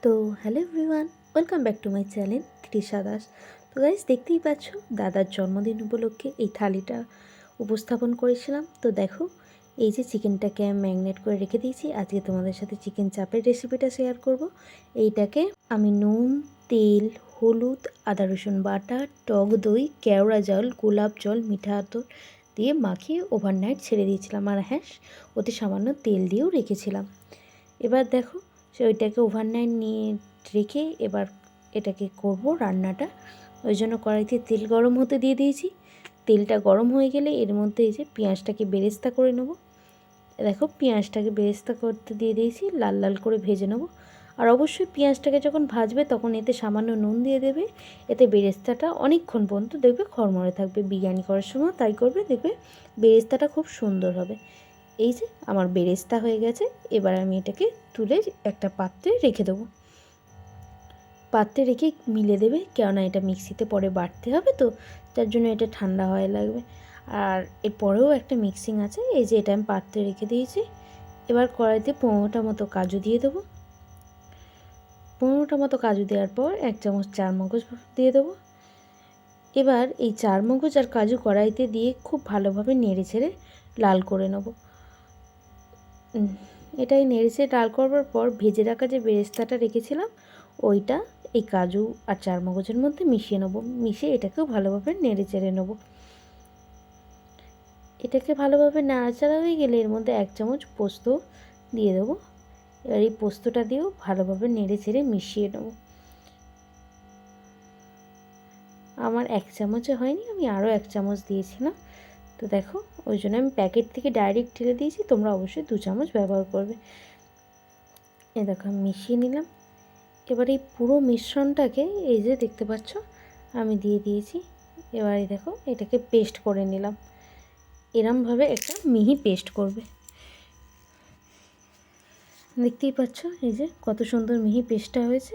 তো hello everyone, welcome back to my channel Trisha Das. তো guys, দেখতেই পাচ্ছ দাদার জন্মদিন উপলক্ষে এই থালিটা উপস্থাপন করেছিলাম। তো দেখো, এই যে চিকেনটাকে আমি ম্যারিনেট করে রেখে দিয়েছি, আজকে তোমাদের সাথে চিকেন চাপের রেসিপিটা শেয়ার করব। এইটাকে আমি নুন, তেল, হলুদ, আদা রসুন বাটা, টক দই, কেওড়া জল, গোলাপ জল, মিঠা আতর দিয়ে মাখিয়ে ওভারনাইট ছেড়ে দিয়েছিলাম। আর হ্যাঁ, ওতে সামান্য তেল দিয়েও রেখেছিলাম। এবার দেখো, ওইটাকে ওভারনাইট নিয়ে রেখে এবার এটাকে করব রান্নাটা। ওই জন্য কড়াইতে তেল গরম হতে দিয়ে দিয়েছি। তেলটা গরম হয়ে গেলে এর মধ্যে এই যে পেঁয়াজটাকে বেরেস্তা করে নেব। দেখো, পেঁয়াজটাকে বেরেস্তা করতে দিয়ে দিয়েছি, লাল লাল করে ভেজে নেব। আর অবশ্যই পেঁয়াজটাকে যখন ভাজবে তখন এতে সামান্য নুন দিয়ে দেবে। এতে বেরেস্তাটা অনেকক্ষণ পর্যন্ত দেখবে খরমরে থাকবে। বিরিয়ানি করার সময় তাই করবে, দেখবে বেরেস্তাটা খুব সুন্দর হবে। এই যে আমার বেরেস্তা হয়ে গেছে, এবার আমি এটাকে তুলে একটা পাত্রে রেখে দেবো। পাত্রে রেখে মিলে দেবে, কেননা এটা মিক্সিতে পরে বাটতে হবে, তো তার জন্য এটা ঠান্ডা হয়ে লাগবে। আর এরপরেও একটা মিক্সিং আছে, এই যে এটা আমি পাত্রে রেখে দিয়েছি। এবার কড়াইতে 15টা মতো কাজু দিয়ে দেবো। 15টা মতো কাজু দেওয়ার পর 1 চামচ চারমগজ দিয়ে দেবো। এবার এই চারমগজ আর কাজু কড়াইতে দিয়ে খুব ভালোভাবে নেড়ে ছেড়ে লাল করে নেব। এটাই নেড়েছে লাল করবার পর ভেজে রাখা যে বেরেস্তাটা রেখেছিলাম ওইটা এই কাজু আর চারমগজের মধ্যে মিশিয়ে নেব। মিশিয়ে এটাকেও ভালোভাবে নেড়ে চেড়ে নেব। এটাকে ভালোভাবে নাড়াচাড়া হয়ে গেলে এর মধ্যে 1 চামচ পোস্ত দিয়ে দেবো। এবার এই পোস্তটা দিয়েও ভালোভাবে নেড়ে চেড়ে মিশিয়ে নেব। আমার 1 চামচে হয়নি, আমি আরও 1 চামচ দিয়েছিলাম। তো দেখো, ওই জন্য আমি প্যাকেট থেকে ডাইরেক্ট ঢেলে দিয়েছি, তোমরা অবশ্যই 2 চামচ ব্যবহার করবে। এই দেখো, আমি মিশিয়ে নিলাম। এবার এই পুরো মিশ্রণটাকে এই যে দেখতে পাচ্ছ আমি দিয়ে দিয়েছি। এবার এই দেখো, এটাকে পেস্ট করে নিলাম। এরমভাবে একটা মিহি পেস্ট করবে। দেখতেই পাচ্ছ এই যে কত সুন্দর মিহি পেস্টটা হয়েছে।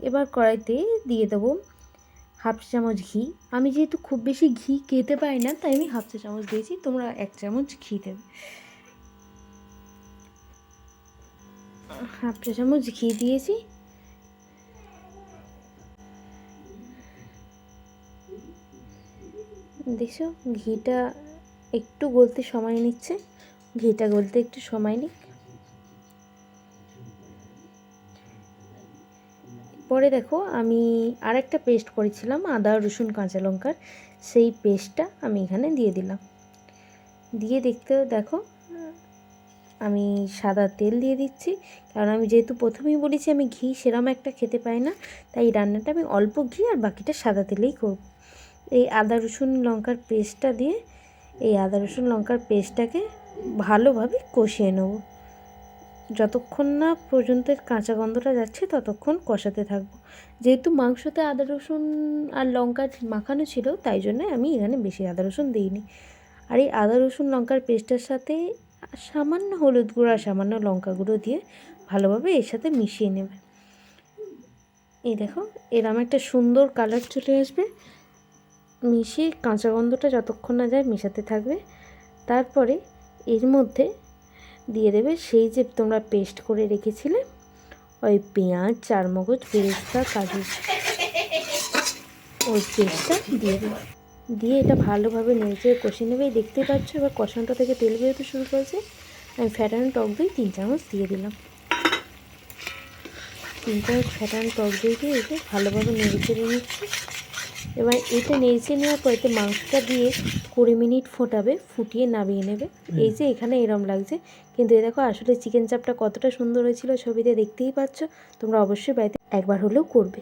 এবার কড়াইতে দিয়ে দেবো 1/2 চামচ ঘি। আমি যেহেতু খুব বেশি ঘি খেতে পারি না, তাই আমি 1/2 চামচ দিয়েছি, তোমরা 1 চামচ ঘি দেবে। 1/2 চামচ ঘি দিয়েছি। দেখছো, ঘিটা একটু গলতে সময় নিচ্ছে, ঘিটা গলতে একটু সময় নিক। পরে দেখো, আমি আরেকটা পেস্ট করেছিলাম আদা রসুন কাঁচা লঙ্কার, সেই পেস্টটা আমি এখানে দিয়ে দিলাম। দিয়ে দেখো, আমি সাদা তেল দিয়ে দিচ্ছি, কারণ আমি যেহেতু প্রথমেই বলেছি আমি ঘি সেরম একটা খেতে পাই না, তাই এই রান্নাটা আমি অল্প ঘি আর বাকিটা সাদা তেলেই করব। এই আদা রসুন লঙ্কার পেস্টটা দিয়ে এই আদা রসুন লঙ্কার পেস্টটাকে ভালোভাবে কষিয়ে নেব। যতক্ষণ না পর্যন্ত কাঁচা গন্ধটা যাচ্ছে ততক্ষণ কষাতে থাকবো। যেহেতু মাংসতে আদা রসুন আর লঙ্কা মাখানো ছিল, তাই জন্য আমি এখানে বেশি আদা রসুন দিইনি। আর এই আদা রসুন লঙ্কার পেস্টের সাথে সামান্য হলুদ গুঁড়ো আর সামান্য লঙ্কা গুঁড়ো দিয়ে ভালোভাবে এর সাথে মিশিয়ে নেবে। এই দেখো, এরম একটা সুন্দর কালার চলে আসবে। মিশিয়ে কাঁচা গন্ধটা যতক্ষণ না যায় মেশাতে থাকবে। তারপরে এর মধ্যে দিয়ে দেবে সেই যে তোমরা পেস্ট করে রেখেছিলে ওই পেঁয়াজ, চারমগজ, বেরেস্তা, কাজু, ওই পেস্টটা দিয়ে দেবে। দিয়ে এটা ভালোভাবে নেড়ে কষিয়ে নেবে। দেখতে পাচ্ছ এবার কষানোটা থেকে তেল বেরোতে শুরু করেছে। আমি ফ্যাটানো টক দই 3 চামচ দিয়ে দিলাম। 3 চামচ ফ্যাটানো টক দই দিয়ে এতে ভালোভাবে নেড়ে চেড়ে নিচ্ছি। এবার এটা নেড়ে নেওয়ার পর এতে মাংসটা দিয়ে 20 মিনিট ফোটাবে, ফুটিয়ে নামিয়ে নেবে। এই যে এখানে এরম লাগছে, কিন্তু এ দেখো আসলে চিকেন চাপটা কতটা সুন্দর হয়েছিল ছবিতে দেখতেই পাচ্ছ। তোমরা অবশ্যই বাড়িতে একবার হলেও করবে।